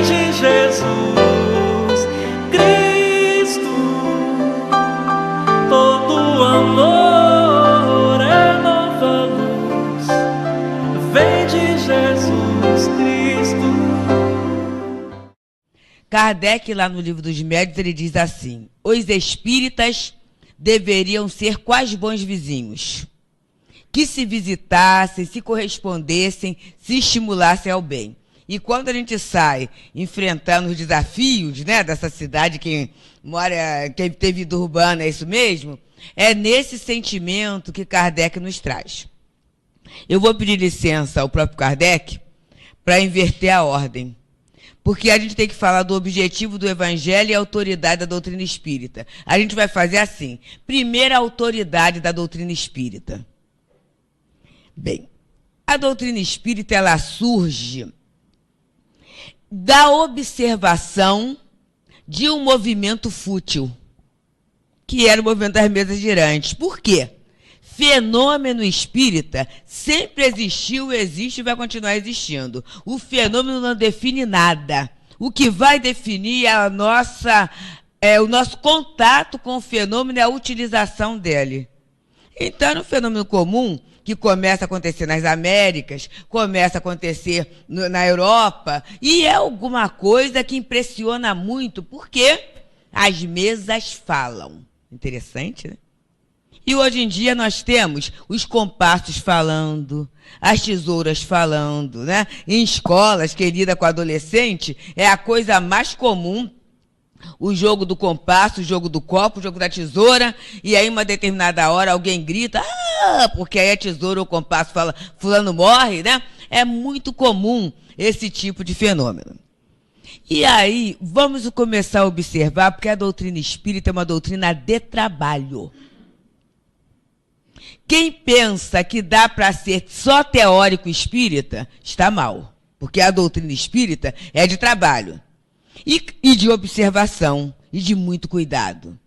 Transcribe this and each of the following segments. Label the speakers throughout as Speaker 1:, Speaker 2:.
Speaker 1: de Jesus Cristo, todo amor é nova luz, vem de Jesus Cristo.
Speaker 2: Kardec, lá no Livro dos Médiuns, ele diz assim: os espíritas deveriam ser quais bons vizinhos, que se visitassem, se correspondessem, se estimulassem ao bem. E quando a gente sai enfrentando os desafios, né, dessa cidade, quem tem vida urbana, é isso mesmo? É nesse sentimento que Kardec nos traz. Eu vou pedir licença ao próprio Kardec para inverter a ordem, porque a gente tem que falar do objetivo do Evangelho e a autoridade da doutrina espírita. A gente vai fazer assim: primeiro, a autoridade da doutrina espírita. Bem, a doutrina espírita, ela surge da observação de um movimento fútil, que era o movimento das mesas girantes. Por quê? Fenômeno espírita sempre existiu, existe e vai continuar existindo. O fenômeno não define nada. O que vai definir é o nosso contato com o fenômeno e a utilização dele. Então, é um fenômeno comum que começa a acontecer nas Américas, começa a acontecer na Europa, e é alguma coisa que impressiona muito, porque as mesas falam. Interessante, né? E hoje em dia nós temos os compassos falando, as tesouras falando, né? Em escolas, que lida com adolescente, é a coisa mais comum, o jogo do compasso, o jogo do copo, o jogo da tesoura, e aí, uma determinada hora, alguém grita, porque aí a tesoura ou o compasso fala, fulano morre, né? É muito comum esse tipo de fenômeno. E aí, vamos começar a observar, porque a doutrina espírita é uma doutrina de trabalho. Quem pensa que dá para ser só teórico espírita, está mal, porque a doutrina espírita é de trabalho. E de observação, e de muito cuidado.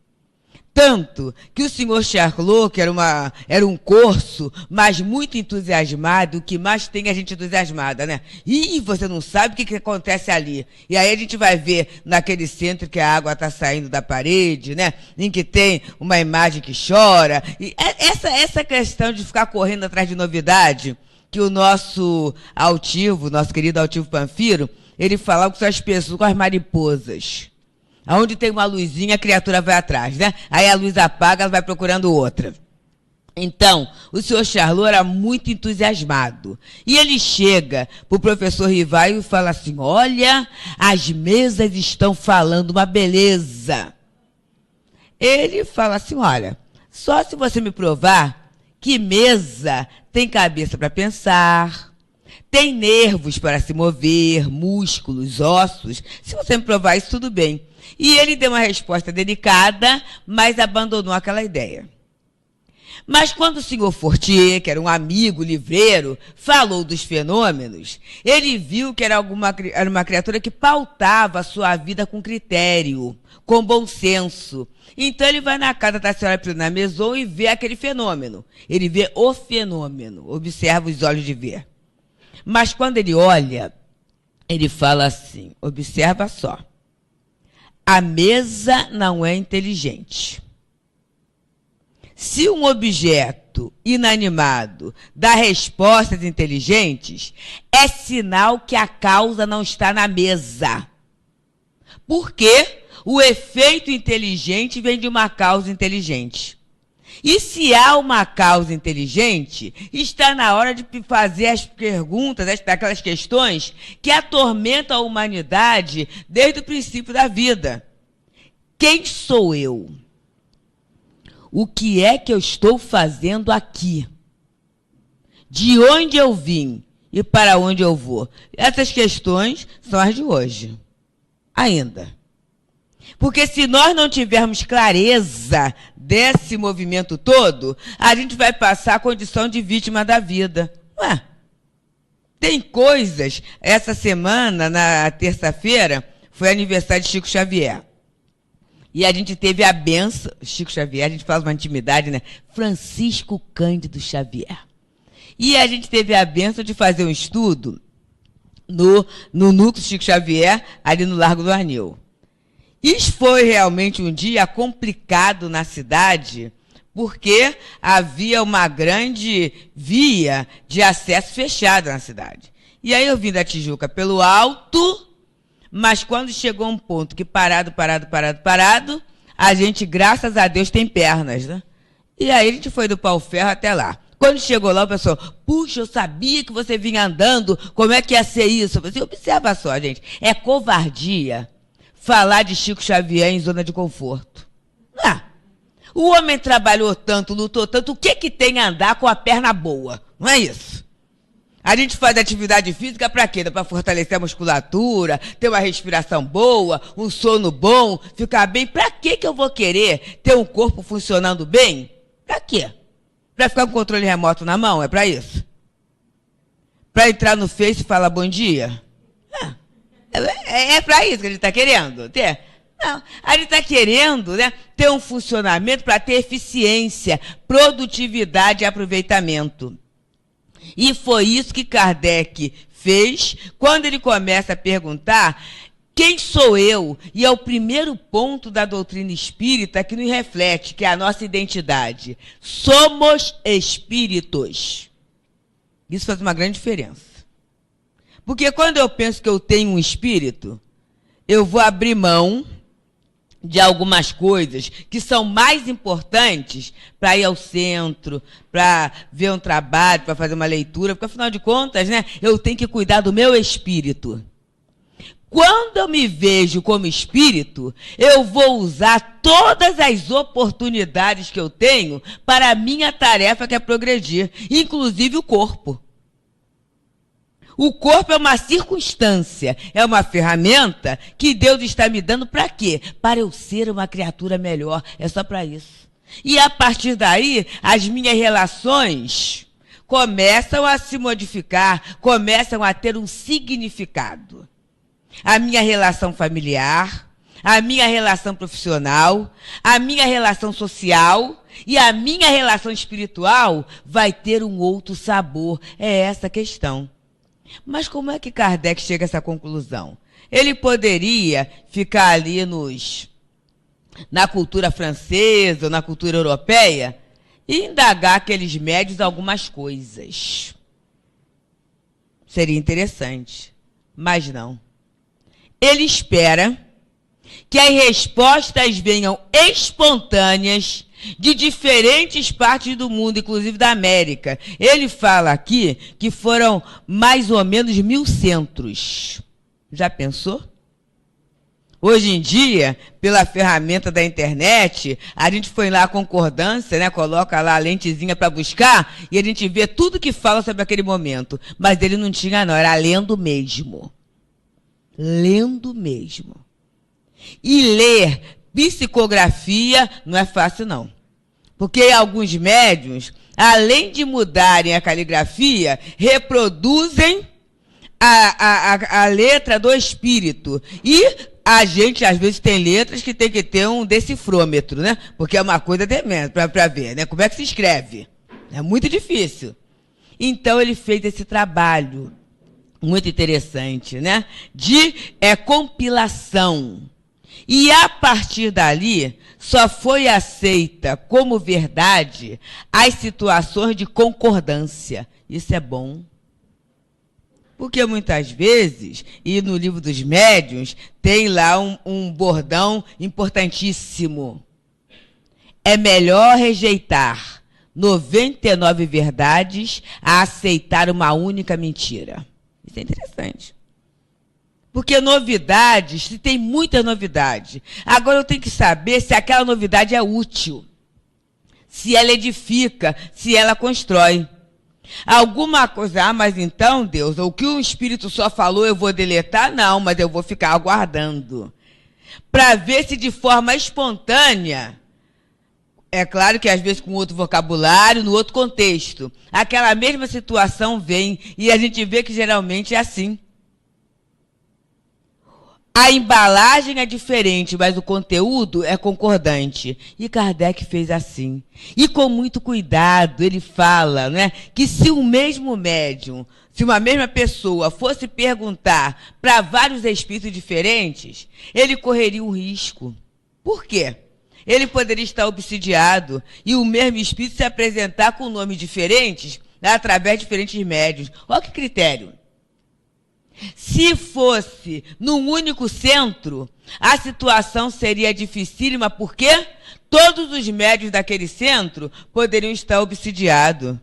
Speaker 2: Tanto que o senhor Charlot, que era um corso, mas muito entusiasmado, o que mais tem é a gente entusiasmada, né? E você não sabe o que acontece ali. E aí a gente vai ver naquele centro que a água está saindo da parede, né? Em que tem uma imagem que chora. E essa questão de ficar correndo atrás de novidade, que o nosso querido Altivo Panfiro, ele falava com as pessoas, com as mariposas. Onde tem uma luzinha, a criatura vai atrás, né? Aí a luz apaga, ela vai procurando outra. Então, o senhor Charlot era muito entusiasmado. E ele chega para o professor Rivaio e fala assim: olha, as mesas estão falando uma beleza. Ele fala assim: olha, só se você me provar que mesa tem cabeça para pensar, tem nervos para se mover, músculos, ossos. Se você me provar isso, tudo bem. E ele deu uma resposta delicada, mas abandonou aquela ideia. Mas quando o senhor Fortier, que era um amigo livreiro, falou dos fenômenos, ele viu que era uma criatura que pautava a sua vida com critério, com bom senso. Então ele vai na casa da senhora Pilina Maison e vê aquele fenômeno. Ele vê o fenômeno, observa os olhos de ver. Mas quando ele olha, ele fala assim: observa só, a mesa não é inteligente. Se um objeto inanimado dá respostas inteligentes, é sinal que a causa não está na mesa. Porque o efeito inteligente vem de uma causa inteligente. E se há uma causa inteligente, está na hora de fazer as perguntas, aquelas questões que atormentam a humanidade desde o princípio da vida. Quem sou eu? O que é que eu estou fazendo aqui? De onde eu vim e para onde eu vou? Essas questões são as de hoje. Ainda. Porque se nós não tivermos clareza desse movimento todo, a gente vai passar a condição de vítima da vida. Ué, tem coisas... Essa semana, na terça-feira, foi aniversário de Chico Xavier. E a gente teve a benção... Chico Xavier, a gente faz uma intimidade, né? Francisco Cândido Xavier. E a gente teve a benção de fazer um estudo no núcleo Chico Xavier, ali no Largo do Anil. Isso foi realmente um dia complicado na cidade, porque havia uma grande via de acesso fechada na cidade. E aí eu vim da Tijuca pelo alto, mas quando chegou um ponto que parado, a gente, graças a Deus, tem pernas, né? E aí a gente foi do pau-ferro até lá. Quando chegou lá, o pessoal, puxa, eu sabia que você vinha andando, como é que ia ser isso? Eu falei assim, observa só, gente, é covardia falar de Chico Xavier em zona de conforto. Ah, o homem trabalhou tanto, lutou tanto, o que tem a andar com a perna boa? Não é isso? A gente faz atividade física para quê? Para fortalecer a musculatura, ter uma respiração boa, um sono bom, ficar bem. Para que eu vou querer ter um corpo funcionando bem? Para quê? Para ficar com o controle remoto na mão? É para isso? Para entrar no Face e falar bom dia? É para isso que a gente está querendo ter? Não, a gente está querendo, né, ter um funcionamento para ter eficiência, produtividade e aproveitamento. E foi isso que Kardec fez quando ele começa a perguntar quem sou eu? E é o primeiro ponto da doutrina espírita que nos reflete, que é a nossa identidade. Somos espíritos. Isso faz uma grande diferença. Porque quando eu penso que eu tenho um espírito, eu vou abrir mão de algumas coisas que são mais importantes para ir ao centro, para ver um trabalho, para fazer uma leitura, porque, afinal de contas, né, eu tenho que cuidar do meu espírito. Quando eu me vejo como espírito, eu vou usar todas as oportunidades que eu tenho para a minha tarefa, que é progredir, inclusive o corpo. O corpo é uma circunstância, é uma ferramenta que Deus está me dando para quê? Para eu ser uma criatura melhor, é só para isso. E a partir daí, as minhas relações começam a se modificar, começam a ter um significado. A minha relação familiar, a minha relação profissional, a minha relação social e a minha relação espiritual vai ter um outro sabor. É essa a questão. Mas como é que Kardec chega a essa conclusão? Ele poderia ficar ali na cultura francesa ou na cultura europeia e indagar aqueles médios algumas coisas. Seria interessante, mas não. Ele espera que as respostas venham espontâneas de diferentes partes do mundo, inclusive da América. Ele fala aqui que foram mais ou menos 1000 centros. Já pensou? Hoje em dia, pela ferramenta da internet, a gente foi lá a concordância, né, coloca lá a lentezinha para buscar e a gente vê tudo que fala sobre aquele momento. Mas ele não tinha não, era lendo mesmo. Lendo mesmo. E ler psicografia não é fácil, não. Porque alguns médiuns, além de mudarem a caligrafia, reproduzem a letra do espírito. E a gente, às vezes, tem letras que tem que ter um decifrômetro, né? Porque é uma coisa tremenda para ver, né? Como é que se escreve? É muito difícil. Então, ele fez esse trabalho muito interessante, né? De compilação. E, a partir dali, só foi aceita como verdade as situações de concordância. Isso é bom. Porque, muitas vezes, e no livro dos médiuns, tem lá um bordão importantíssimo. É melhor rejeitar 99 verdades a aceitar uma única mentira. Isso é interessante. Porque novidades, se tem muita novidade. Agora eu tenho que saber se aquela novidade é útil, se ela edifica, se ela constrói. Alguma coisa, mas então, Deus, o que o Espírito só falou eu vou deletar? Não, mas eu vou ficar aguardando. Para ver se de forma espontânea, é claro que às vezes com outro vocabulário, no outro contexto, aquela mesma situação vem e a gente vê que geralmente é assim. A embalagem é diferente, mas o conteúdo é concordante. E Kardec fez assim. E com muito cuidado, ele fala, né, que se o mesmo médium, se uma mesma pessoa fosse perguntar para vários espíritos diferentes, ele correria um risco. Por quê? Ele poderia estar obsidiado e o mesmo espírito se apresentar com nomes diferentes, né, através de diferentes médiuns. Olha que critério. Se fosse num único centro, a situação seria dificílima, porque todos os médiuns daquele centro poderiam estar obsidiados.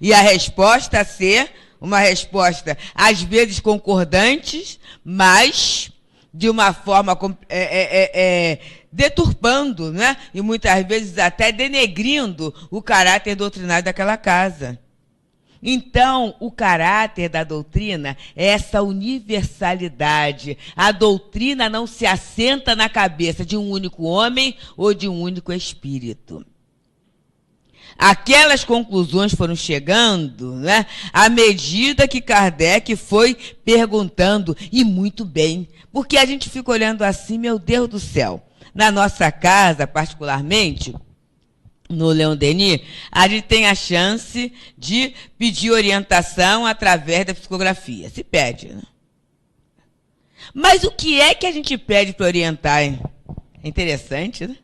Speaker 2: E a resposta ser uma resposta, às vezes, concordante, mas de uma forma deturpando, né? E muitas vezes até denegrindo o caráter doutrinário daquela casa. Então, o caráter da doutrina é essa universalidade. A doutrina não se assenta na cabeça de um único homem ou de um único espírito. Aquelas conclusões foram chegando, né, à medida que Kardec foi perguntando, e muito bem, porque a gente fica olhando assim, meu Deus do céu. Na nossa casa, particularmente, no Leon Denis, a gente tem a chance de pedir orientação através da psicografia. Se pede, né? Mas o que é que a gente pede para orientar, hein? É interessante, né?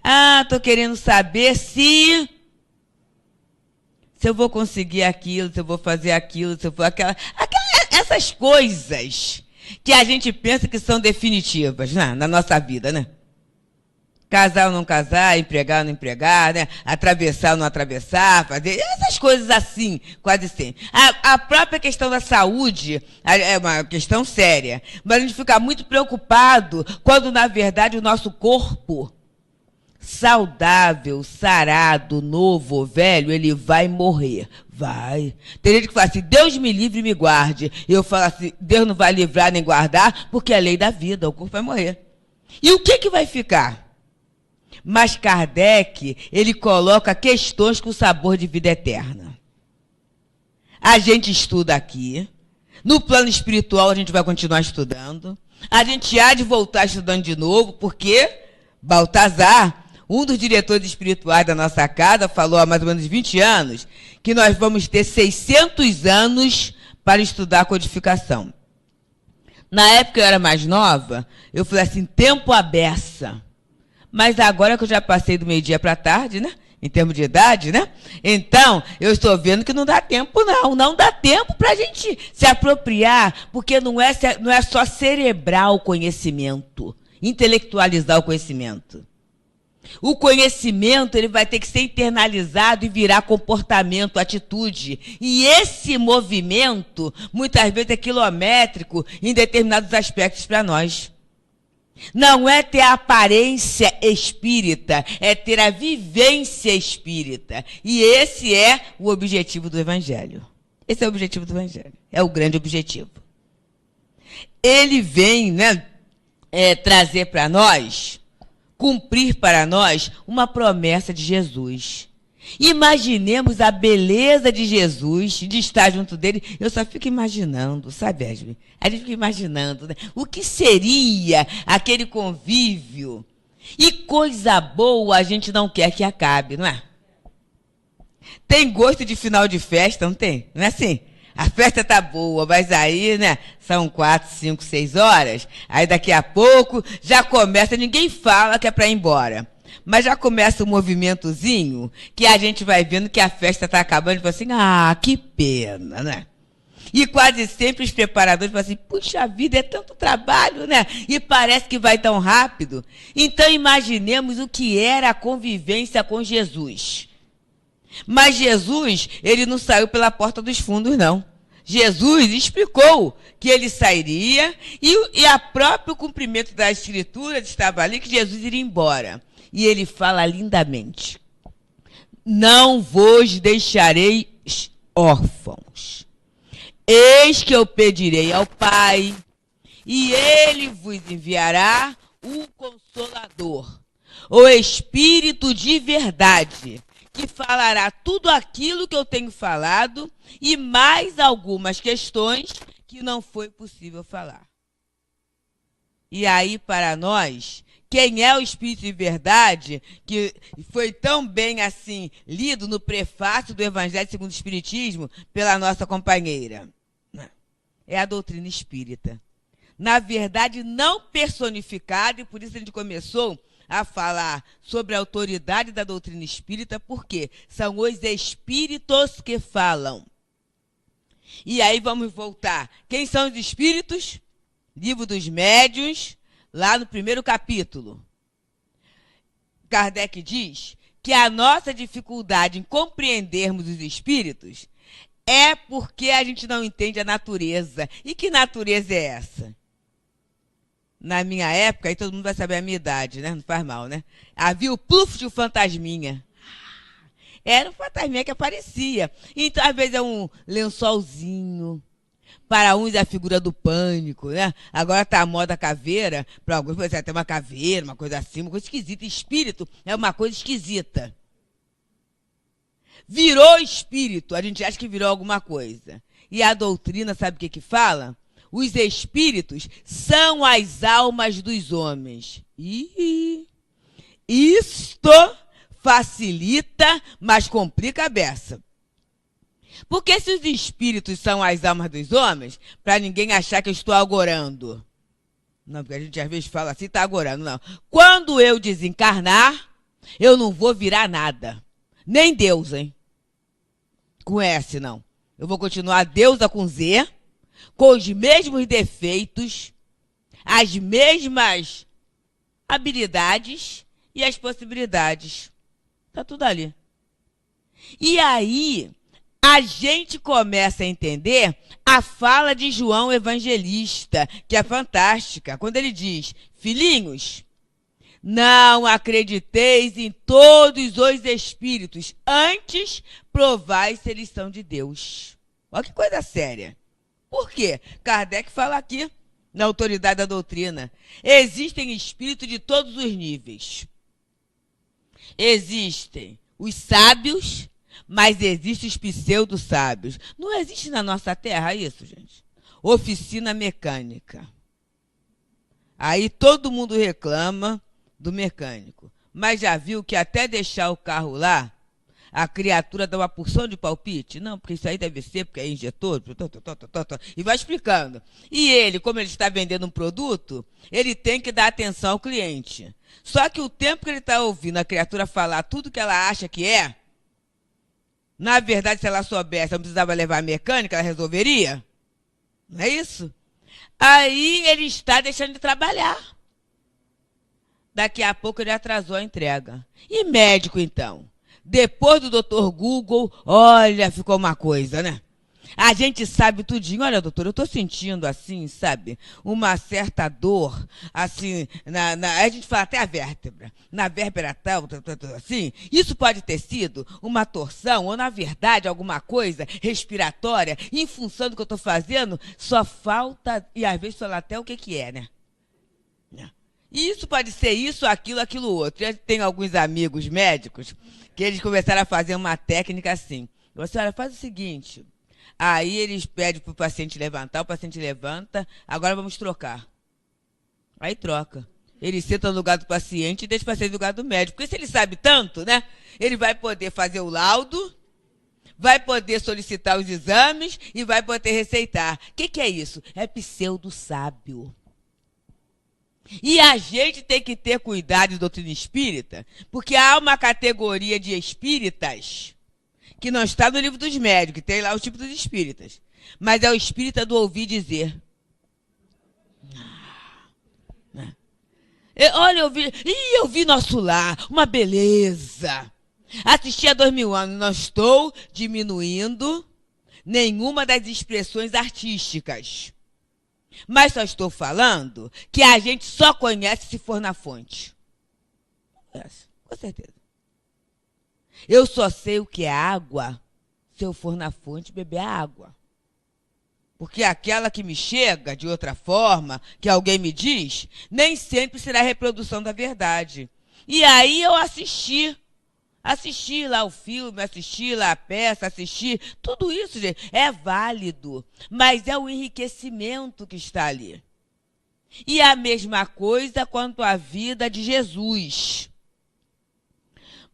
Speaker 2: Ah, estou querendo saber se eu vou conseguir aquilo, se eu vou fazer aquilo, se eu vou essas coisas que a gente pensa que são definitivas, né, na nossa vida, né? Casar ou não casar, empregar ou não empregar, né? Atravessar ou não atravessar, fazer essas coisas assim, quase sempre. A própria questão da saúde é uma questão séria, mas a gente fica muito preocupado quando, na verdade, o nosso corpo saudável, sarado, novo, velho, ele vai morrer. Vai. Tem gente que fala assim, Deus me livre e me guarde. E eu falo assim, Deus não vai livrar nem guardar, porque é a lei da vida, o corpo vai morrer. E o que vai ficar? Mas Kardec, ele coloca questões com sabor de vida eterna. A gente estuda aqui. No plano espiritual, a gente vai continuar estudando. A gente há de voltar estudando de novo, porque Baltazar, um dos diretores espirituais da nossa casa, falou há mais ou menos 20 anos que nós vamos ter 600 anos para estudar a codificação. Na época eu era mais nova, eu falei assim, tempo à beça. Mas agora que eu já passei do meio-dia para a tarde, né? Em termos de idade, né? Então, eu estou vendo que não dá tempo, não. Não dá tempo para a gente se apropriar, porque não é só cerebrar o conhecimento, intelectualizar o conhecimento. O conhecimento, ele vai ter que ser internalizado e virar comportamento, atitude. E esse movimento, muitas vezes, é quilométrico em determinados aspectos para nós. Não é ter a aparência espírita, é ter a vivência espírita. E esse é o objetivo do Evangelho. Esse é o objetivo do Evangelho. É o grande objetivo. Ele vem, né, trazer para nós, cumprir para nós uma promessa de Jesus. Imaginemos a beleza de Jesus, de estar junto dele. Eu só fico imaginando, sabe, Esme? A gente fica imaginando, né? O que seria aquele convívio. E coisa boa a gente não quer que acabe, não é? Tem gosto de final de festa, não tem? Não é assim? A festa tá boa, mas aí, né, são 4, 5, 6 horas, aí daqui a pouco já começa, ninguém fala que é para ir embora, mas já começa um movimentozinho que a gente vai vendo que a festa tá acabando e fala assim, ah, que pena, né? E quase sempre os preparadores falam assim, puxa vida, é tanto trabalho, né? E parece que vai tão rápido. Então imaginemos o que era a convivência com Jesus. Mas Jesus, ele não saiu pela porta dos fundos, não. Jesus explicou que ele sairia e a próprio cumprimento da Escritura estava ali que Jesus iria embora. E ele fala lindamente, não vos deixarei órfãos. Eis que eu pedirei ao Pai, e ele vos enviará o Consolador, o Espírito de verdade, que falará tudo aquilo que eu tenho falado e mais algumas questões que não foi possível falar. E aí, para nós, quem é o Espírito de verdade, que foi tão bem assim lido no prefácio do Evangelho segundo o Espiritismo pela nossa companheira? É a doutrina espírita. Na verdade, não personificada, e por isso a gente começou a falar sobre a autoridade da doutrina espírita, porque são os espíritos que falam. E aí vamos voltar. Quem são os espíritos? Livro dos Médiuns, lá no primeiro capítulo. Kardec diz que a nossa dificuldade em compreendermos os espíritos é porque a gente não entende a natureza. E que natureza é essa? Na minha época, aí todo mundo vai saber a minha idade, né? Não faz mal, né? Havia o pluf de um fantasminha. Era um fantasminha que aparecia. Então, às vezes, é um lençolzinho. Para uns é a figura do pânico, né? Agora tá a moda caveira. Para alguns, por exemplo, tem uma caveira, uma coisa assim, uma coisa esquisita. Espírito é uma coisa esquisita. Virou espírito. A gente acha que virou alguma coisa. E a doutrina, sabe o que fala? Os espíritos são as almas dos homens. E isto facilita, mas complica a beça. Porque se os espíritos são as almas dos homens, para ninguém achar que eu estou agorando. Não, porque a gente às vezes fala assim, está agorando. Não. Quando eu desencarnar, eu não vou virar nada. Nem Deus, hein? Com S, não. Eu vou continuar deusa com Z, com os mesmos defeitos, as mesmas habilidades e as possibilidades. Está tudo ali. E aí, a gente começa a entender a fala de João Evangelista, que é fantástica, quando ele diz: filhinhos, não acrediteis em todos os espíritos, antes provai se eles são de Deus. Olha que coisa séria. Por quê? Kardec fala aqui, na autoridade da doutrina, existem espíritos de todos os níveis. Existem os sábios, mas existem os pseudo-sábios. Não existe na nossa terra isso, gente. Oficina mecânica. Aí todo mundo reclama do mecânico. Mas já viu que até deixar o carro lá, a criatura dá uma porção de palpite? Não, porque isso aí deve ser, porque é injetor, e vai explicando. E ele, como ele está vendendo um produto, ele tem que dar atenção ao cliente. Só que o tempo que ele está ouvindo a criatura falar tudo que ela acha que é, na verdade, se ela soubesse, não precisava levar a mecânica, ela resolveria? Não é isso? Aí ele está deixando de trabalhar. Daqui a pouco ele atrasou a entrega. E médico, então? Depois do doutor Google, olha, ficou uma coisa, né? A gente sabe tudinho. Olha, doutor, eu estou sentindo assim, sabe? Uma certa dor, assim, a gente fala até a vértebra. Na vértebra tal, assim. Isso pode ter sido uma torção ou, na verdade, alguma coisa respiratória. Em função do que eu estou fazendo, só falta, e às vezes falar até o que é, né? Isso pode ser isso, aquilo outro. Eu tenho alguns amigos médicos que eles começaram a fazer uma técnica assim. Eu disse, olha, faz o seguinte. Aí eles pedem para o paciente levantar, o paciente levanta, agora vamos trocar. Aí troca. Ele senta no lugar do paciente e deixa o paciente no lugar do médico. Porque se ele sabe tanto, né? Ele vai poder fazer o laudo, vai poder solicitar os exames e vai poder receitar. O que é isso? É pseudo-sábio. E a gente tem que ter cuidado de doutrina espírita, porque há uma categoria de espíritas que não está no livro dos médios, que tem lá o tipo dos espíritas. Mas é o espírita do ouvir dizer. Olha, eu vi nosso lar, uma beleza. Assisti há 2000 anos, não estou diminuindo nenhuma das expressões artísticas. Mas só estou falando que a gente só conhece se for na fonte. Com certeza. Eu só sei o que é água se eu for na fonte beber a água. Porque aquela que me chega de outra forma, que alguém me diz, nem sempre será a reprodução da verdade. E aí eu assisti Assistir lá o filme, assistir lá a peça, assistir, tudo isso, gente, é válido, mas é o enriquecimento que está ali. E a mesma coisa quanto à vida de Jesus.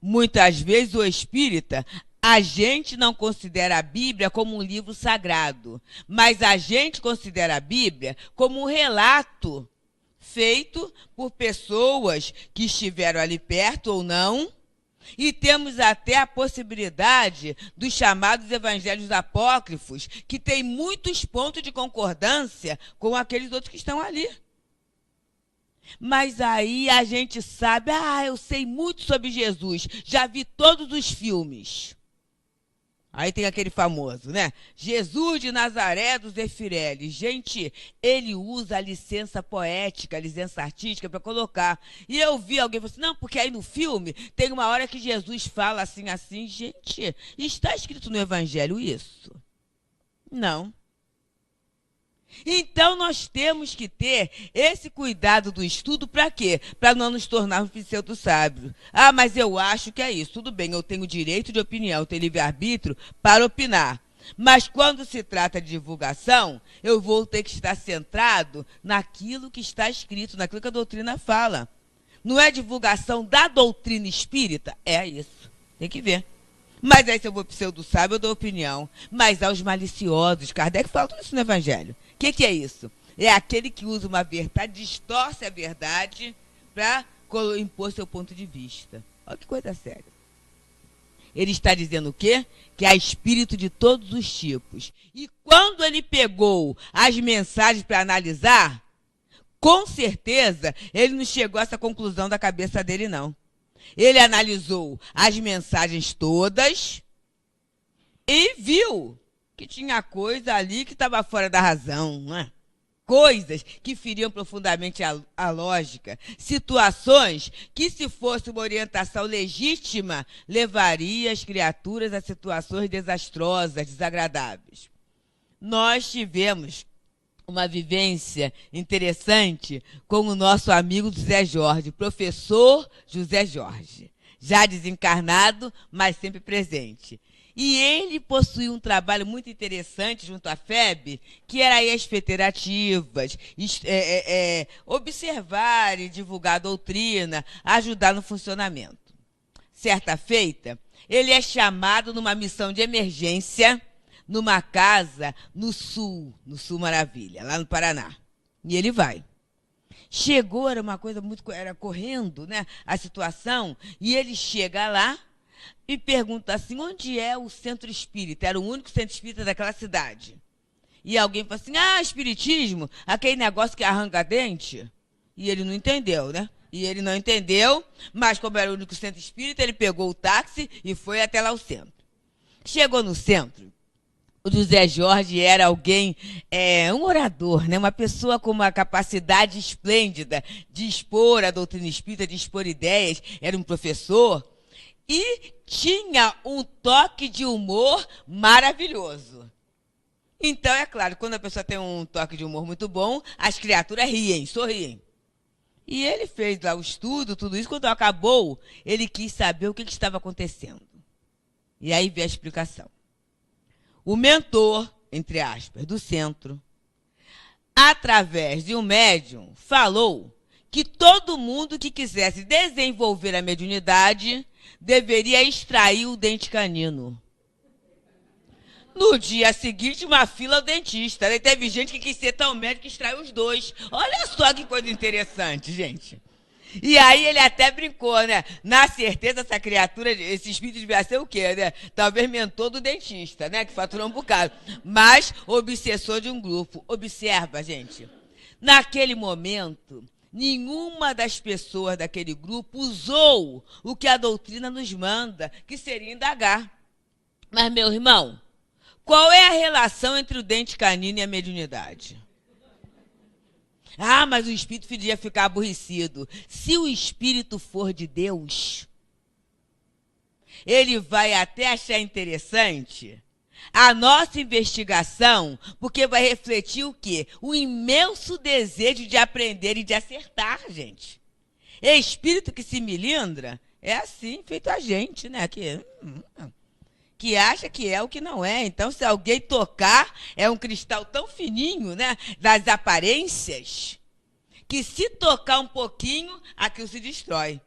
Speaker 2: Muitas vezes o espírita, a gente não considera a Bíblia como um livro sagrado, mas a gente considera a Bíblia como um relato feito por pessoas que estiveram ali perto ou não, e temos até a possibilidade dos chamados evangelhos apócrifos, que tem muitos pontos de concordância com aqueles outros que estão ali. Mas aí a gente sabe, eu sei muito sobre Jesus, já vi todos os filmes. Aí tem aquele famoso, né? Jesus de Nazaré dos Efirelli. Gente, ele usa a licença poética, a licença artística para colocar. E eu vi alguém falando assim, não, porque aí no filme tem uma hora que Jesus fala assim, assim. Gente, está escrito no Evangelho isso? Não. Então, nós temos que ter esse cuidado do estudo para quê? Para não nos tornarmos pseudo-sábios. Mas eu acho que é isso. Tudo bem, eu tenho direito de opinião, eu tenho livre-arbítrio para opinar. Mas quando se trata de divulgação, eu vou ter que estar centrado naquilo que está escrito, naquilo que a doutrina fala. Não é divulgação da doutrina espírita? É isso. Tem que ver. Mas aí, se eu vou pseudo-sábio, eu dou opinião. Mas há os maliciosos. Kardec fala tudo isso no Evangelho. O que é isso? É aquele que usa uma verdade, distorce a verdade para impor seu ponto de vista. Olha que coisa séria. Ele está dizendo o quê? Que há espírito de todos os tipos. E quando ele pegou as mensagens para analisar, com certeza ele não chegou a essa conclusão da cabeça dele, não. Ele analisou as mensagens todas e viu que tinha coisa ali que estava fora da razão, não é? Coisas que feriam profundamente a lógica, situações que, se fosse uma orientação legítima, levaria as criaturas a situações desastrosas, desagradáveis. Nós tivemos uma vivência interessante com o nosso amigo José Jorge, professor José Jorge, já desencarnado, mas sempre presente. E ele possuía um trabalho muito interessante junto à FEB, que era aí as federativas, observar e divulgar a doutrina, ajudar no funcionamento. Certa feita, ele é chamado numa missão de emergência, numa casa no Sul Maravilha, lá no Paraná. E ele vai. Chegou, era uma coisa muito... Era correndo, né, a situação, e ele chega lá e pergunta assim, onde é o centro espírita? Era o único centro espírita daquela cidade. E alguém fala assim, espiritismo, aquele negócio que arranca dente. E ele não entendeu, né? E ele não entendeu, mas como era o único centro espírita, ele pegou o táxi e foi até lá o centro. Chegou no centro, o José Jorge era alguém, um orador, né? Uma pessoa com uma capacidade esplêndida de expor a doutrina espírita, de expor ideias, era um professor, e tinha um toque de humor maravilhoso. Então, é claro, quando a pessoa tem um toque de humor muito bom, as criaturas riem, sorriem. E ele fez lá o estudo, tudo isso. Quando acabou, ele quis saber o que estava acontecendo. E aí veio a explicação. O mentor, entre aspas, do centro, através de um médium, falou que todo mundo que quisesse desenvolver a mediunidade deveria extrair o dente canino. No dia seguinte, uma fila ao dentista. Aí teve gente que quis ser tão médico que extraiu os dois. Olha só que coisa interessante, gente. E aí ele até brincou, né? Na certeza, essa criatura, esse espírito devia ser o quê, né? Talvez mentor do dentista, né? Que faturou um bocado. Mas obsessor de um grupo. Observa, gente. Naquele momento, nenhuma das pessoas daquele grupo usou o que a doutrina nos manda, que seria indagar. Mas, meu irmão, qual é a relação entre o dente canino e a mediunidade? Mas o espírito podia ficar aborrecido. Se o espírito for de Deus, ele vai até achar interessante a nossa investigação, porque vai refletir o quê? O imenso desejo de aprender e de acertar, gente. Espírito que se melindra É assim, feito a gente, né? Que acha que é o que não é. Então, se alguém tocar, é um cristal tão fininho, né? Das aparências, que se tocar um pouquinho, aquilo se destrói.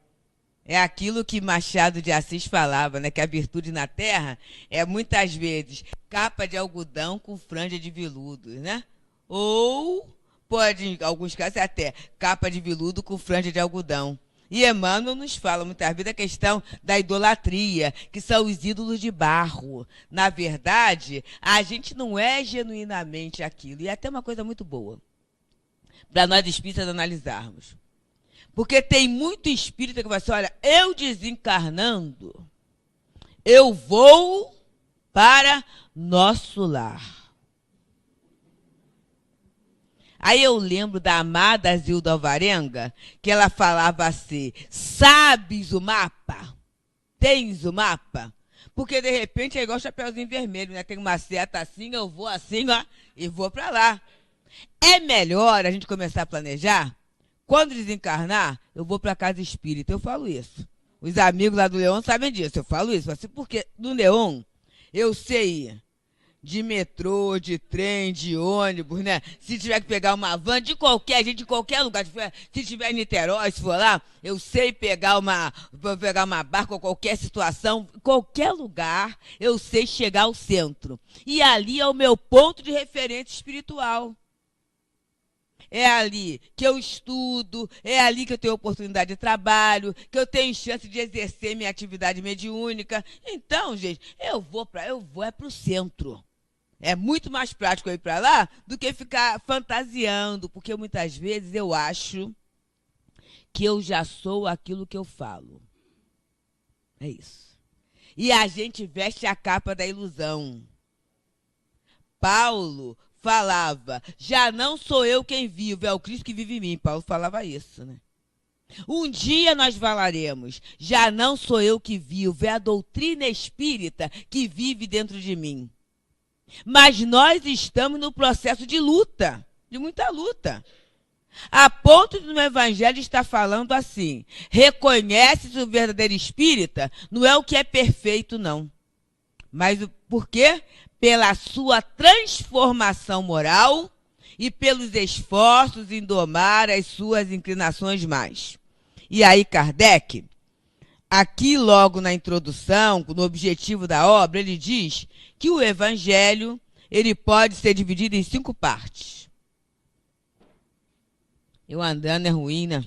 Speaker 2: É aquilo que Machado de Assis falava, né? Que a virtude na terra é muitas vezes capa de algodão com franja de veludo, né? Ou pode, em alguns casos, até capa de veludo com franja de algodão. E Emmanuel nos fala muitas vezes a questão da idolatria, que são os ídolos de barro. Na verdade, a gente não é genuinamente aquilo. E é até uma coisa muito boa para nós espíritas analisarmos. Porque tem muito espírita que vai assim, olha, eu desencarnando, eu vou para nosso lar. Aí eu lembro da amada Zilda Alvarenga, que ela falava assim, sabes o mapa? Tens o mapa? Porque, de repente, é igual o Chapeuzinho Vermelho, né? Tem uma seta assim, eu vou assim, ó, e vou para lá. É melhor a gente começar a planejar? Quando desencarnar, eu vou para a casa espírita. Eu falo isso. Os amigos lá do Leon sabem disso. Eu falo isso. Assim, porque no Leon, eu sei ir de metrô, de trem, de ônibus, né? Se tiver que pegar uma van, de qualquer gente, de qualquer lugar. Se tiver em Niterói, se for lá, eu sei pegar uma barca ou qualquer situação. Qualquer lugar, eu sei chegar ao centro. E ali é o meu ponto de referência espiritual. É ali que eu estudo, é ali que eu tenho oportunidade de trabalho, que eu tenho chance de exercer minha atividade mediúnica. Então, gente, eu vou para o centro. É muito mais prático eu ir para lá do que ficar fantasiando, porque muitas vezes eu acho que eu já sou aquilo que eu falo. É isso. E a gente veste a capa da ilusão. Paulo falava, já não sou eu quem vivo, é o Cristo que vive em mim. Paulo falava isso, né? Um dia nós falaremos, já não sou eu que vivo, é a doutrina espírita que vive dentro de mim. Mas nós estamos no processo de luta, de muita luta. A ponto de no Evangelho estar falando assim, reconhece-se o verdadeiro espírita, não é o que é perfeito, não. Mas por quê? Pela sua transformação moral e pelos esforços em domar as suas inclinações mais. E aí Kardec, aqui logo na introdução, no objetivo da obra, ele diz que o Evangelho ele pode ser dividido em 5 partes. Eu andando é ruim, né?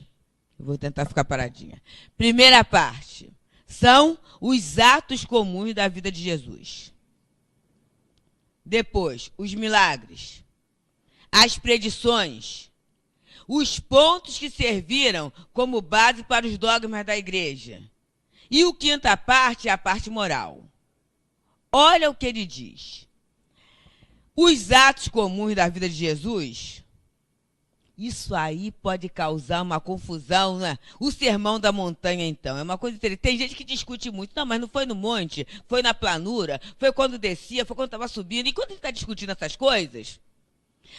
Speaker 2: Eu vou tentar ficar paradinha. Primeira parte são os atos comuns da vida de Jesus. Depois, os milagres, as predições, os pontos que serviram como base para os dogmas da igreja. E a quinta parte é a parte moral. Olha o que ele diz. Os atos comuns da vida de Jesus, isso aí pode causar uma confusão, né? O sermão da montanha, então, é uma coisa interessante. Tem gente que discute muito. Não, mas não foi no monte, foi na planura, foi quando descia, foi quando estava subindo. E quando a gente está discutindo essas coisas,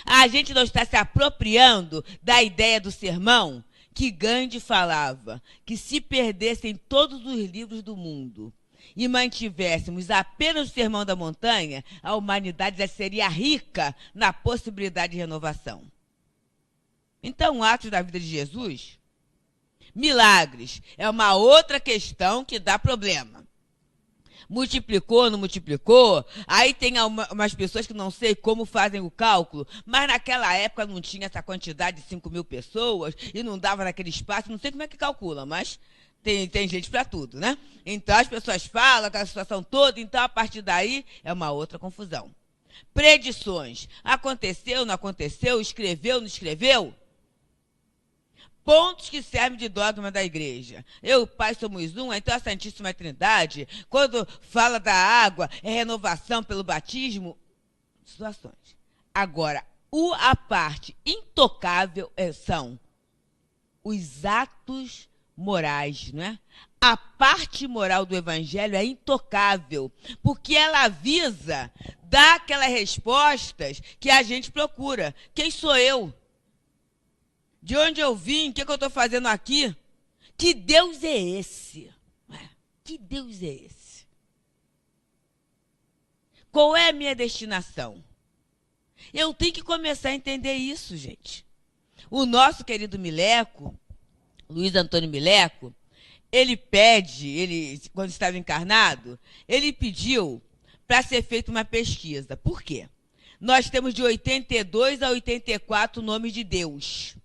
Speaker 2: a gente não está se apropriando da ideia do sermão que Gandhi falava, que se perdessem todos os livros do mundo e mantivéssemos apenas o Sermão da Montanha, a humanidade já seria rica na possibilidade de renovação. Então, atos da vida de Jesus, milagres, é uma outra questão que dá problema. Multiplicou, não multiplicou? Aí tem umas pessoas que não sei como fazem o cálculo, mas naquela época não tinha essa quantidade de 5.000 pessoas e não dava naquele espaço, não sei como é que calcula, mas tem gente para tudo, né? Então as pessoas falam aquela situação toda, então a partir daí é uma outra confusão. Predições, aconteceu, não aconteceu, escreveu, não escreveu? Pontos que servem de dogma da igreja. Eu e o Pai somos um, então a Santíssima Trindade, quando fala da água, é renovação pelo batismo, situações. Agora, a parte intocável são os atos morais, não é? A parte moral do Evangelho é intocável, porque ela avisa, dá aquelas respostas que a gente procura. Quem sou eu? De onde eu vim? O que eu estou fazendo aqui? Que Deus é esse? Que Deus é esse? Qual é a minha destinação? Eu tenho que começar a entender isso, gente. O nosso querido Mileco, Luiz Antônio Mileco, ele quando estava encarnado, ele pediu para ser feita uma pesquisa. Por quê? Nós temos de 82 a 84 nomes de Deus.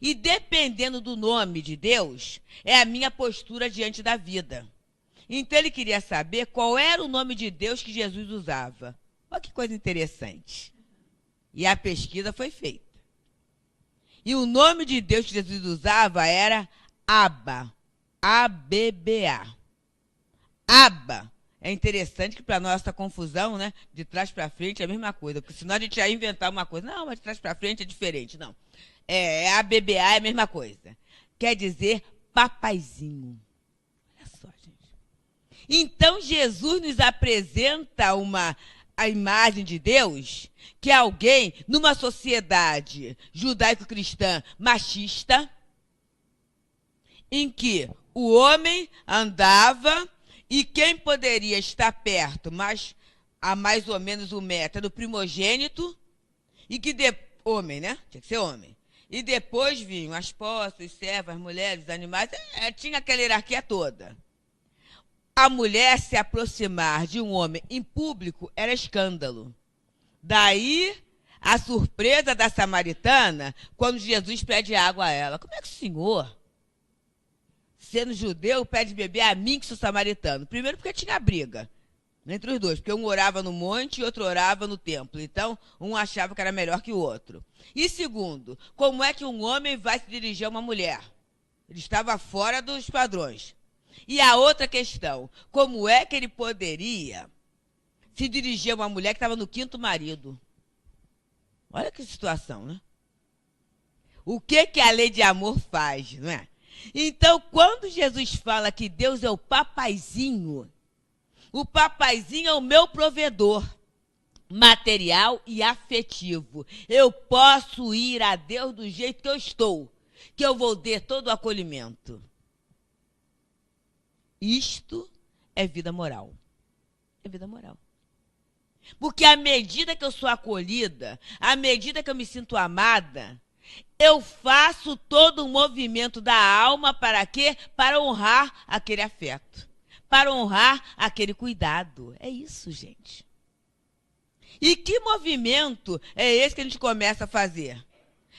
Speaker 2: E dependendo do nome de Deus, é a minha postura diante da vida. Então ele queria saber qual era o nome de Deus que Jesus usava. Olha que coisa interessante. E a pesquisa foi feita. E o nome de Deus que Jesus usava era Abba. A-B-B-A. Abba. É interessante que para nossa confusão, né, de trás para frente é a mesma coisa, porque senão a gente ia inventar uma coisa. Não, mas de trás para frente é diferente. Não. A-B-B-A é a mesma coisa. Quer dizer papaizinho. Olha só, gente. Então, Jesus nos apresenta a imagem de Deus, que é alguém numa sociedade judaico-cristã machista, em que o homem andava e quem poderia estar perto, mas a mais ou menos 1 metro, do primogênito, e que homem, né? Tinha que ser homem. E depois vinham as postas, servas, mulheres, animais, tinha aquela hierarquia toda. A mulher se aproximar de um homem em público era escândalo. Daí a surpresa da samaritana quando Jesus pede água a ela. Como é que o senhor, sendo judeu, pede beber a mim que sou samaritano? Primeiro porque tinha briga entre os dois, porque um orava no monte e outro orava no templo. Então, um achava que era melhor que o outro. E segundo, como é que um homem vai se dirigir a uma mulher? Ele estava fora dos padrões. E a outra questão, como é que ele poderia se dirigir a uma mulher que estava no 5º marido? Olha que situação, né? O que a lei de amor faz, não é? Então, quando Jesus fala que Deus é o papaizinho é o meu provedor material e afetivo. Eu posso ir a Deus do jeito que eu estou, que eu vou ter todo o acolhimento. Isto é vida moral. É vida moral. Porque à medida que eu sou acolhida, à medida que eu me sinto amada, eu faço todo um movimento da alma para quê? Para honrar aquele afeto, para honrar aquele cuidado. É isso, gente. E que movimento é esse que a gente começa a fazer?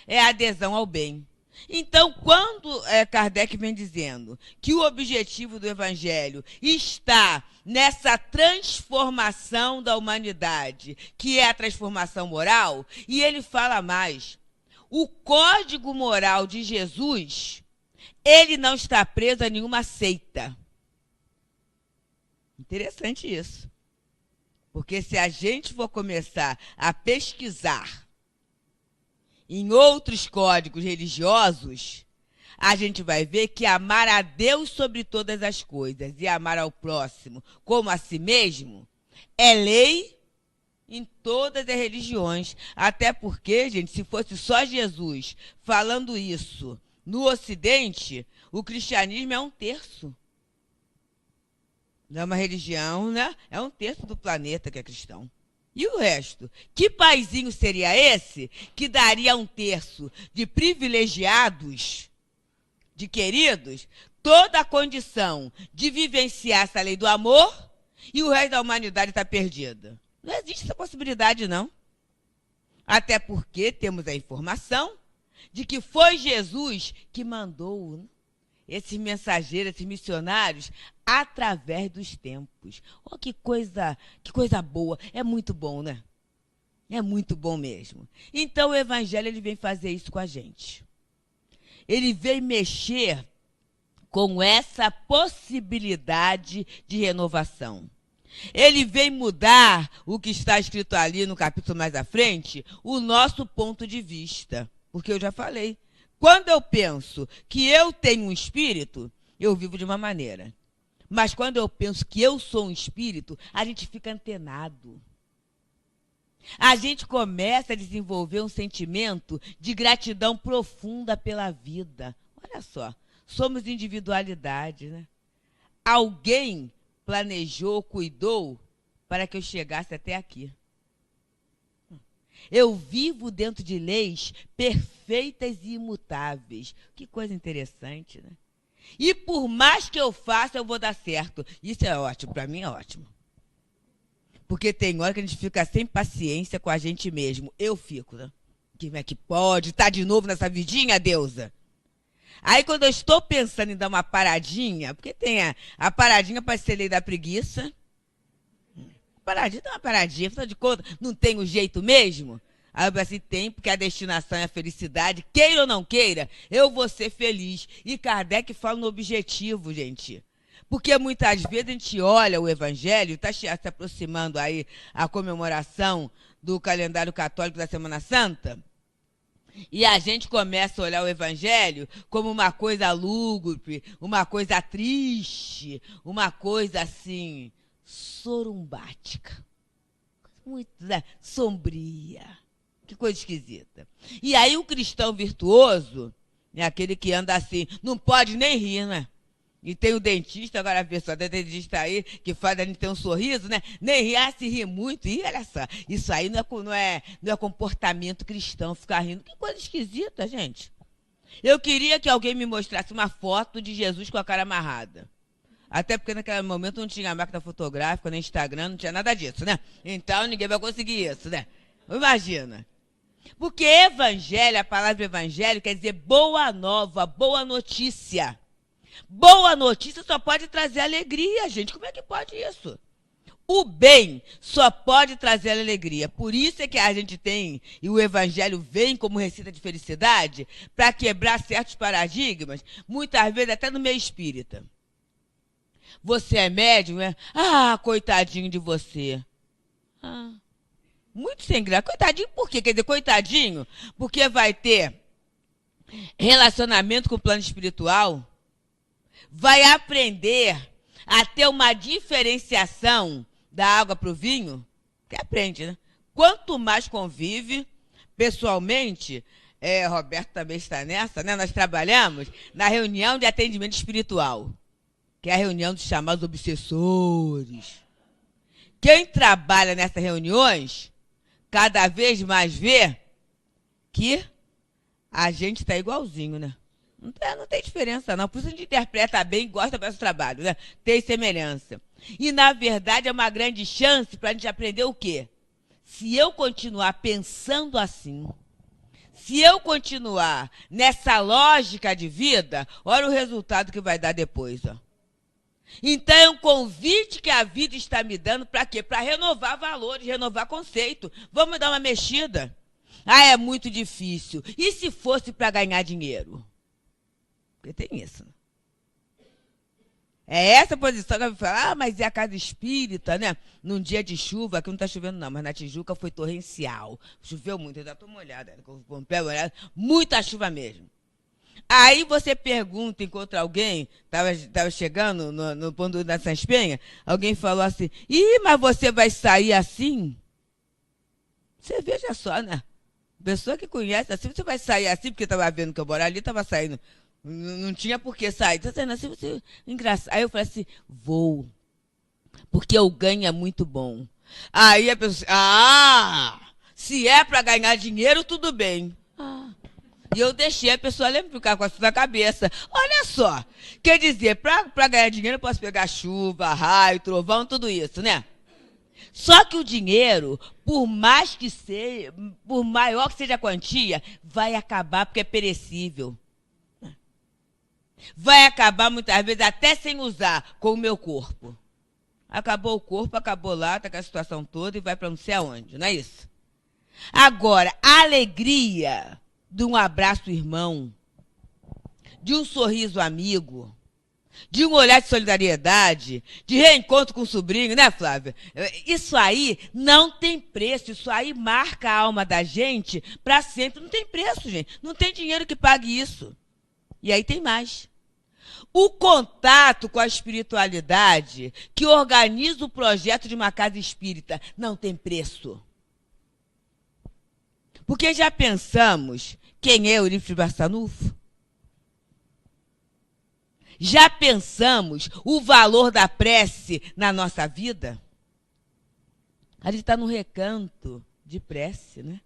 Speaker 2: É a adesão ao bem. Então, quando Kardec vem dizendo que o objetivo do Evangelho está nessa transformação da humanidade, que é a transformação moral, e ele fala mais, o código moral de Jesus, ele não está preso a nenhuma seita. Interessante isso. Porque se a gente for começar a pesquisar em outros códigos religiosos, a gente vai ver que amar a Deus sobre todas as coisas e amar ao próximo como a si mesmo é lei em todas as religiões. Até porque, gente, se fosse só Jesus falando isso no Ocidente, o cristianismo é 1/3. Não é uma religião, né? É 1/3 do planeta que é cristão. E o resto? Que paizinho seria esse que daria 1/3 de privilegiados, de queridos, toda a condição de vivenciar essa lei do amor e o resto da humanidade está perdida? Não existe essa possibilidade, não. Até porque temos a informação de que foi Jesus que mandou esses mensageiros, esses missionários, através dos tempos. Oh, que coisa boa. É muito bom, né? É muito bom mesmo. Então, o Evangelho ele vem fazer isso com a gente. Ele vem mexer com essa possibilidade de renovação. Ele vem mudar o que está escrito ali no capítulo mais à frente, o nosso ponto de vista. Porque eu já falei. Quando eu penso que eu tenho um espírito, eu vivo de uma maneira. Mas quando eu penso que eu sou um espírito, a gente fica antenado. A gente começa a desenvolver um sentimento de gratidão profunda pela vida. Olha só, somos individualidade, né? alguém planejou, cuidou para que eu chegasse até aqui. Eu vivo dentro de leis perfeitas e imutáveis. Que coisa interessante, né? E por mais que eu faça, eu vou dar certo. Isso é ótimo, para mim é ótimo. Porque tem hora que a gente fica sem paciência com a gente mesmo. Eu fico, né? Como é que pode? Tá de novo nessa vidinha, deusa? Aí quando eu estou pensando em dar uma paradinha, porque tem a paradinha para ser lei da preguiça. Paradinha, dá uma paradinha, afinal de contas, não tem o jeito mesmo? Aí eu falei assim, tem, porque a destinação é a felicidade. Queira ou não queira, eu vou ser feliz. E Kardec fala no objetivo, gente. Porque muitas vezes a gente olha o Evangelho, está se aproximando aí a comemoração do calendário católico da Semana Santa, e a gente começa a olhar o Evangelho como uma coisa lúgubre, uma coisa triste, uma coisa assim, sorumbática, muito, né, sombria. Que coisa esquisita. E aí o cristão virtuoso é aquele que anda assim, não pode nem rir, né? E tem o dentista, agora a pessoa da dentista aí, que faz a gente ter um sorriso, né? Nem rir, se ri muito. E olha só, isso aí não é comportamento cristão, ficar rindo. Que coisa esquisita, gente. Eu queria que alguém me mostrasse uma foto de Jesus com a cara amarrada. Até porque naquele momento não tinha máquina fotográfica, nem Instagram, não tinha nada disso, né? Então ninguém vai conseguir isso, né? Imagina. Porque evangelho, a palavra evangelho quer dizer boa nova, boa notícia. Boa notícia só pode trazer alegria, gente. Como é que pode isso? O bem só pode trazer alegria. Por isso é que a gente tem, e o evangelho vem como receita de felicidade, para quebrar certos paradigmas, muitas vezes até no meio espírita. Você é médium, né? Ah, coitadinho de você. Ah, muito sem graça. Coitadinho por quê? Quer dizer, coitadinho, porque vai ter relacionamento com o plano espiritual, vai aprender a ter uma diferenciação da água para o vinho, que aprende, né? Quanto mais convive, pessoalmente, Roberto também está nessa, né? Nós trabalhamos na reunião de atendimento espiritual, que é a reunião dos chamados obsessores. Quem trabalha nessas reuniões, cada vez mais vê que a gente está igualzinho, né? Não tem diferença, não. Por isso a gente interpreta bem e gosta do nosso trabalho, né? Tem semelhança. E, na verdade, é uma grande chance para a gente aprender o quê? Se eu continuar pensando assim, se eu continuar nessa lógica de vida, olha o resultado que vai dar depois, ó. Então, é um convite que a vida está me dando para quê? Para renovar valores, renovar conceito. Vamos dar uma mexida. Ah, é muito difícil. E se fosse para ganhar dinheiro? Porque tem isso. É essa posição que eu vou falar, mas é a casa espírita, né? Num dia de chuva, aqui não está chovendo não, mas na Tijuca foi torrencial. Choveu muito, eu ainda estou molhada, com o pé molhado, muita chuva mesmo. Aí você pergunta, encontra alguém, estava chegando no ponto da Sans Penha, alguém falou assim, mas você vai sair assim? Você veja só, né? Pessoa que conhece assim, você vai sair assim, porque estava vendo que eu moro ali, estava saindo. Não tinha por que sair. Está saindo assim, você... Engraçado. Aí eu falei assim, vou. Porque o ganho é muito bom. Aí a pessoa, se é para ganhar dinheiro, tudo bem. E eu deixei a pessoa ficar com isso na cabeça. Olha só. Quer dizer, para ganhar dinheiro, eu posso pegar chuva, raio, trovão, tudo isso, né? Só que o dinheiro, por mais que seja, por maior que seja a quantia, vai acabar porque é perecível. Vai acabar muitas vezes até sem usar com o meu corpo. Acabou o corpo, acabou lá, está com a situação toda e vai para não sei aonde, não é isso? Agora, a alegria de um abraço irmão, de um sorriso amigo, de um olhar de solidariedade, de reencontro com o sobrinho, né, Flávia? Isso aí não tem preço, isso aí marca a alma da gente para sempre. Não tem preço, gente. Não tem dinheiro que pague isso. E aí tem mais. O contato com a espiritualidade que organiza o projeto de uma casa espírita não tem preço. Porque já pensamos quem é Eurípides Barçanufo? Já pensamos o valor da prece na nossa vida? A gente está no recanto de prece, né?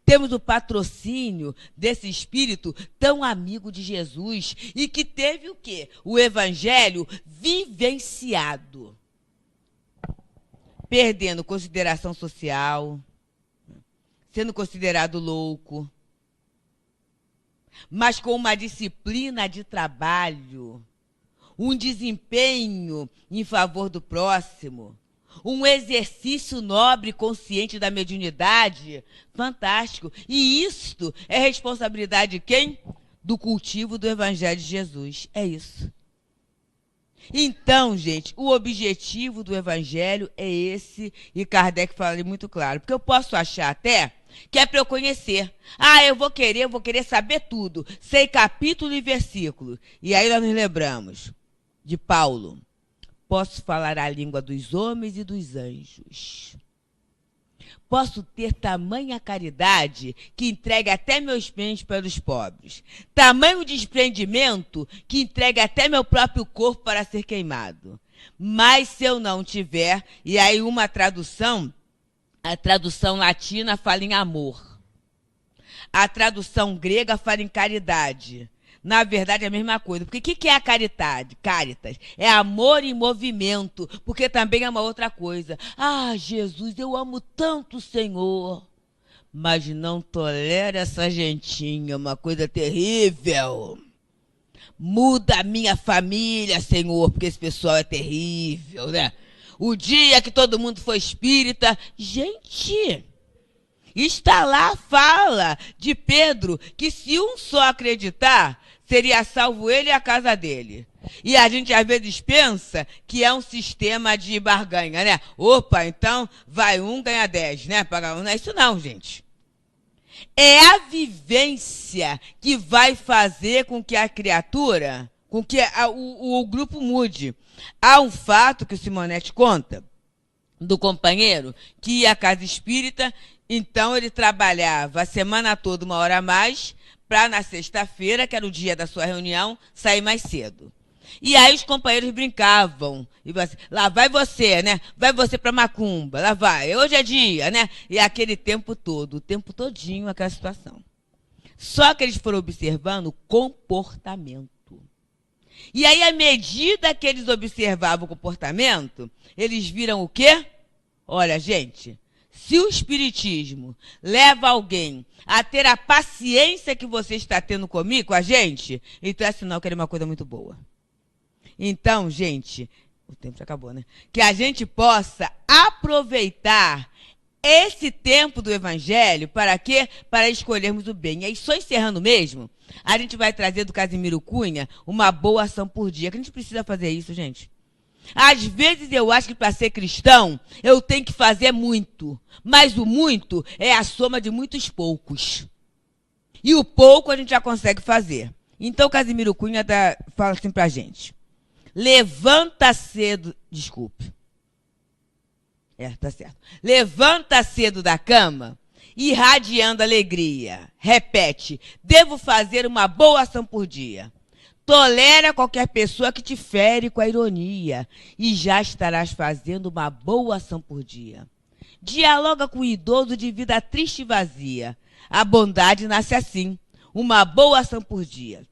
Speaker 2: Temos o patrocínio desse espírito tão amigo de Jesus e que teve o quê? O evangelho vivenciado. Perdendo consideração social, sendo considerado louco, mas com uma disciplina de trabalho, um desempenho em favor do próximo, um exercício nobre e consciente da mediunidade, fantástico. E isto é responsabilidade de quem? Do cultivo do Evangelho de Jesus. É isso. Então, gente, o objetivo do Evangelho é esse, e Kardec fala muito claro, porque eu posso achar até que é para eu conhecer. Eu vou querer saber tudo. Sei capítulo e versículo. E aí nós nos lembramos de Paulo. Posso falar a língua dos homens e dos anjos. Posso ter tamanha caridade que entregue até meus bens para os pobres. Tamanho desprendimento que entregue até meu próprio corpo para ser queimado. Mas se eu não tiver, e aí uma tradução, a tradução latina fala em amor. A tradução grega fala em caridade. Na verdade, é a mesma coisa. Porque o que é a caridade? Caritas. É amor em movimento. Porque também é uma outra coisa. Jesus, eu amo tanto o Senhor. Mas não tolero essa gentinha. Uma coisa terrível. Muda a minha família, Senhor. Porque esse pessoal é terrível, né? O dia que todo mundo foi espírita. Gente, está lá, fala de Pedro, que se um só acreditar, seria salvo ele e a casa dele. E a gente às vezes pensa que é um sistema de barganha, né? Opa, então vai um, ganha 10, né? Não é isso não, gente. É a vivência que vai fazer com que a criatura, com que o grupo mude. Há um fato que o Simonetti conta, do companheiro, que ia à casa espírita, então ele trabalhava a semana toda 1 hora a mais, para na sexta-feira, que era o dia da sua reunião, sair mais cedo. E aí os companheiros brincavam. E assim, lá vai você, né? Vai você para Macumba, lá vai. Hoje é dia, né? E aquele tempo todo, o tempo todinho, aquela situação. Só que eles foram observando o comportamento. E aí, à medida que eles observavam o comportamento, eles viram o quê? Olha, gente, se o espiritismo leva alguém a ter a paciência que você está tendo comigo, com a gente, então é sinal que ele é uma coisa muito boa. Então, gente, o tempo já acabou, né? Que a gente possa aproveitar esse tempo do Evangelho para quê? Para escolhermos o bem. E aí, só encerrando mesmo, a gente vai trazer do Casimiro Cunha uma boa ação por dia, que a gente precisa fazer isso, gente. Às vezes eu acho que para ser cristão eu tenho que fazer muito, mas o muito é a soma de muitos poucos. E o pouco a gente já consegue fazer. Então Casimiro Cunha fala assim pra gente. Levanta cedo, desculpe. Tá certo. Levanta cedo da cama, irradiando alegria. Repete, devo fazer uma boa ação por dia. Tolera qualquer pessoa que te fere com a ironia e já estarás fazendo uma boa ação por dia. Dialoga com o idoso de vida triste e vazia. A bondade nasce assim, uma boa ação por dia.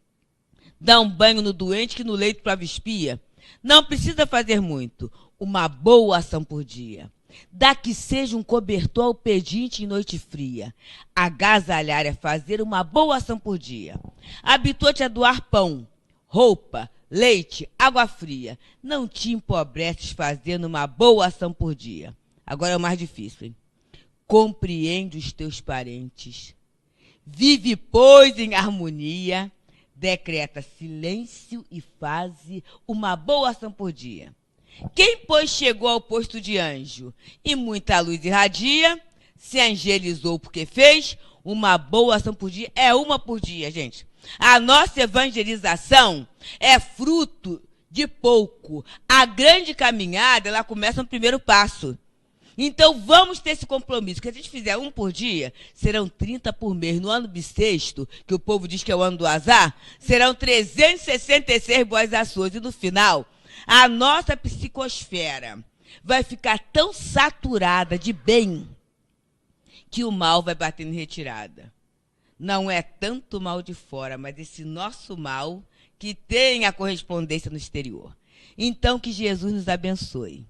Speaker 2: Dá um banho no doente que no leito prova espia. Não precisa fazer muito, uma boa ação por dia. Dá que seja um cobertor ao pedinte em noite fria. Agasalhar é fazer uma boa ação por dia. Habitua-te a doar pão, roupa, leite, água fria. Não te empobreces fazendo uma boa ação por dia. Agora é o mais difícil, hein? Compreende os teus parentes. Vive, pois, em harmonia. Decreta silêncio e faze uma boa ação por dia. Quem, pois, chegou ao posto de anjo e muita luz irradia, se angelizou porque fez uma boa ação por dia. É uma por dia, gente. A nossa evangelização é fruto de pouco. A grande caminhada, ela começa no primeiro passo. Então vamos ter esse compromisso, que se a gente fizer um por dia, serão 30 por mês. No ano bissexto, que o povo diz que é o ano do azar, serão 366 boas ações. E no final, a nossa psicosfera vai ficar tão saturada de bem que o mal vai bater em retirada. Não é tanto o mal de fora, mas esse nosso mal que tem a correspondência no exterior. Então que Jesus nos abençoe.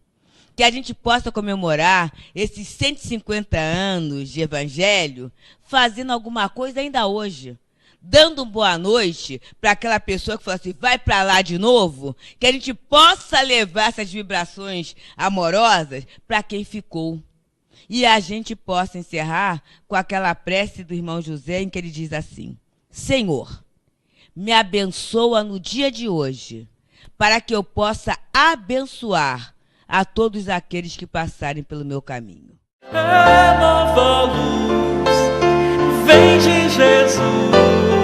Speaker 2: Que a gente possa comemorar esses 150 anos de evangelho fazendo alguma coisa ainda hoje. Dando uma boa noite para aquela pessoa que falou assim, vai para lá de novo, que a gente possa levar essas vibrações amorosas para quem ficou. E a gente possa encerrar com aquela prece do irmão José, em que ele diz assim, Senhor, me abençoa no dia de hoje, para que eu possa abençoar a todos aqueles que passarem pelo meu caminho.
Speaker 1: É nova luz, vem de Jesus.